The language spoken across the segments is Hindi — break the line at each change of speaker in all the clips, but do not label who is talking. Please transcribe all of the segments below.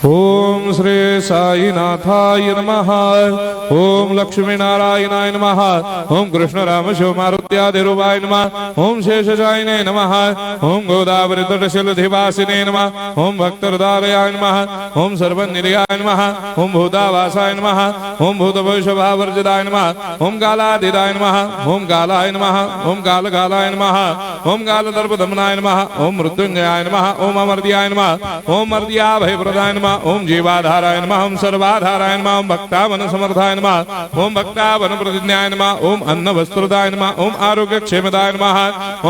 ओम श्री साईनाथाय नमः। ओम लक्ष्मी नारायणाय नमः। ओम कृष्ण राम शिव मारुत्यादिरूपाय नमः। ओम शेषशायिने नमः। ओम गोदावरी तटशिलधिवासिने नमः। ओम भक्तहृदयाय नमः। ओम सर्वनिलयाय नमः। ओम भूतावासाय नमः। ओम भूतभविष्यभावर्जिताय नमः। ओम कालातीताय नमः। ओम कालाय नमः। ओम कालकालाय नमः। ओम कालदर्पदमनाय नमः। ओम मृत्युंजयाय नमः। ओम अमर्त्याय नमः। ओम मर्त्याभयप्रदाय नमः। ओम जीवाधाराय नमः। ओम सर्वाधाराय नमः। ओम भक्तावन समर्थाय नमः। ओम भक्तावन प्रतिज्ञाय नमः। ओम अन्न वस्त्रदाय नमः। ओम आरोग्य क्षेमदाय नमः।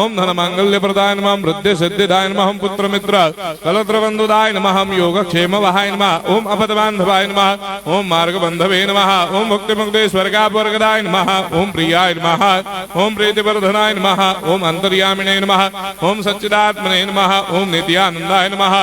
ओम धन मांगल्य प्रदाय नमः। वृद्धि सिद्धिदाय नमः। ओम पुत्र मित्र कलत्र बंधुदाय नमः। ओम योग क्षेम वहाय नमः। ओम अपद बांधवाय नमः। ओम मार्ग बंधवे नमः। ओम मुक्ति मुक्ति स्वर्गापवर्गदाय नमः। ओम प्रियाय नमः। ओम प्रीतिवर्धनाय नमः। ओम अंतर्यामिने नमः। ओम सच्चिदात्मने नमः। ओम नित्यानंदाय नमः।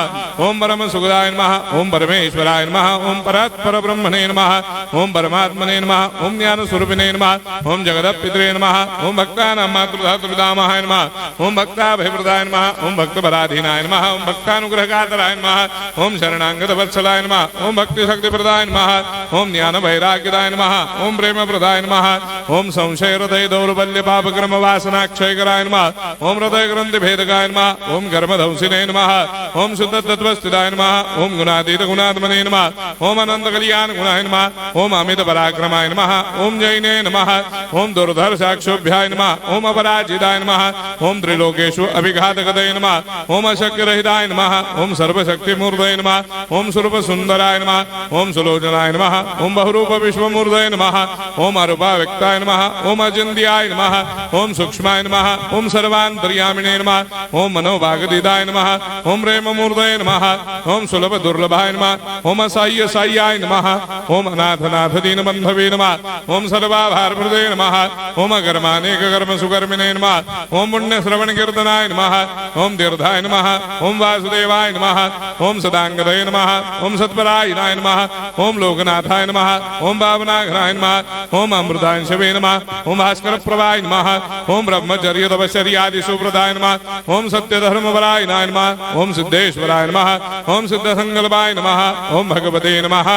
ओम परम सुखदाय नमः। ओम परमेश्वराय नमः। ओम परात्पर ब्रह्मणे नमः। ओम परमात्मने नमः। ओम ज्ञान स्वरूपिणे नमः। ओम जगदपितरे नमः। ओम भक्तानां मातृधातुर्पितामहाय नमः। ओम भक्ताभयप्रदाय नमः। ओम भक्तपराधीनाय नमः। ओम भक्तानुग्रहकातराय नमः। ओम शरणागतवत्सलाय नमः। ओम भक्तिशक्तिप्रदाय नमः। ओम ज्ञान वैराग्यदाय नमः। ओम प्रेमप्रदाय नमः। ओम संशय हृदय दौर्बल्य पापक्रम वासनाक्षयकराय नमः। ओम हृदय ग्रंथि भेदकाय नमः। ओम कर्मधंसिने नमः। ओम शुद्ध तत्वस्थिताय नमः। ओम गुणातीत गुणात्मने नमः। ओम अनंत कल्याण गुणाय नमः। ओम अमित पराक्रमाय नमः। ओम जैने नमः। ओम दुर्धर्षाक्षोभ्याय नमः। ओम अपराजिताय नमः। ओम त्रिलोकेषु अभिघातगतये नमः। ओम अशक्यरहिताय नमः। ओम सर्वशक्तिमूर्तये नमः। ओम स्वरूप सुंदराय नमः। ओम सुलोचनाय नमः। ओम बहुरूप विश्वमूर्तये नमः। ओम अरूपाव्यक्ताय नमः। ओम अचिन्त्याय नमः। ओम सूक्ष्माय नमः। ओम सर्वान्तर्यामिने नमः। ओम मनोभागदिदाय नमः। ओम प्रेममूर्तये नमः। ओम सुलभ दुर्लभाय नमः। ओम असाह्य साह्याय नमः। ओम अनाथनाथ दीनबन्धवे नमः। ओम सर्वाभारप्रदे नमः। ओम अकर्मानेक कर्म सुकर्मिणे नमः। ओम पुण्य श्रवण कीर्तनाय नमः। ओम तीर्थाय नमः। ओम वासुदेवाय नमः। ओम सदांगदये नमः। ओम सत्परायणाय नमः। ओम लोकनाथाय नमः। ओम भावनाघनाय नमः। ओम अमृतांशवे नमः। ओम भास्कर प्रभाय नमः। ओम ब्रह्मचर्य तपश्चर्यादि सुप्रदाय नमः। ओम सत्यधर्मपरायणाय नमः। ओम सिद्धेश्वराय नमः। ओम सिद्ध संकल्पाय नमः। ओम भगवते नमः।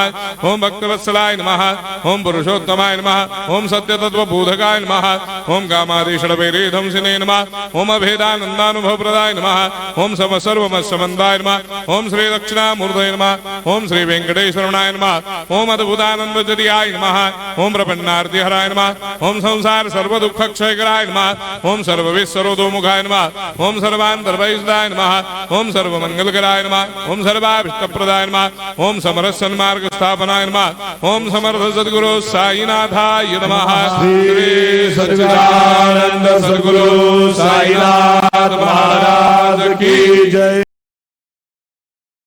ओम भक्तवत्सलाय नमः। ओम पुरुषोत्तमाय नमः। ओम सत्य तत्वबोधकाय नमः। ओम कामादिषडवैरेधंसिने नमः। ओम अभेदानंदानुभव प्रदाय नमः। ओम सर्वमस्समन्दाय नमः। ओम श्री दक्षिणामूर्तये नमः। ओम श्री वेंकटेश्वरनाय नमः। ओम अद्भुतानंदचर्याय नमः। ओम प्रपन्नार्तिहराय नमः। ओम संसार सर्वदुःखक्षयकराय नमः। ओम सर्वविश्वरोधोमुखाय नमः। ओम सर्वान्तर्बहिष्ठाय नमः। ओम सर्वमंगलकराय नमः। ओम सर्वाभीष्टप्रदाय नमः। ओम समरस सन्मार्ग स्थापनाय नमः। ओम समर्थ सद्गुरु साईनाथाय नमः।
श्री सच्चिदानंद सद्गुरु साईनाथ महाराज